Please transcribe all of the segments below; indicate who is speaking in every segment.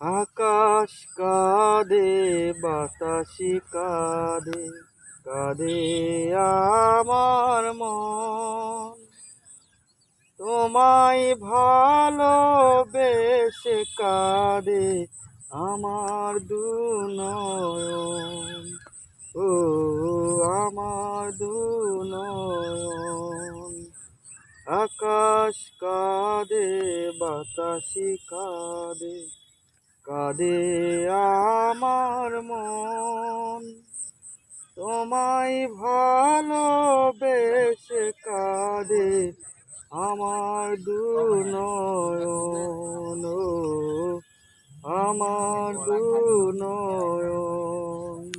Speaker 1: আকাশ কাঁদে, বাতাসি কাঁদে, কাঁদে আমার মন। তোমায় ভালোবেসে কাঁদে আমার দুনয়ন। ও আমার দুনয়ন। আকাশ কাঁদে, বাতাসি কাঁদে, কাঁদে আমার মন। তোমায় ভালোবেসে কাঁদে আমার দুনয়ন। ও আমার দুনয়ন।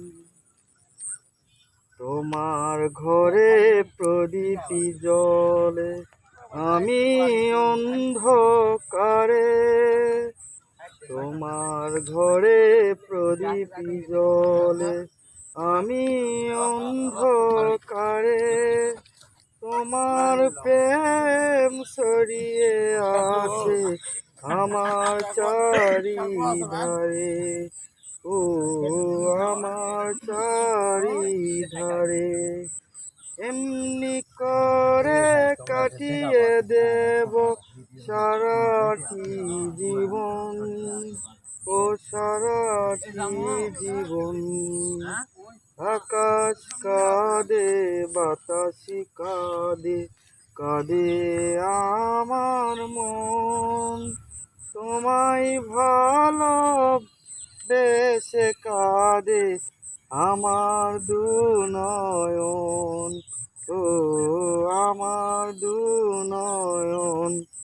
Speaker 1: তোমার ঘরে প্রদীপি জ্বলে, আমি অন্ধকারে। তোমার ঘরে প্রদীপি জ্বলে, আমি অন্ধকারে। তোমার প্রেম ছড়িয়ে আছে আমার চারিধারে। ও আমার চারিধারে। এমনি করে কাটিয়ে দেব সারাটি জীবন। ও সারাটি জীবন। আকাশ কাঁদে, বাতাসি কাঁদে, কাঁদে আমার মন। তোমায় ভালোবেসে কাঁদে আমার দুনয়ন। ও আমার দুনয়ন।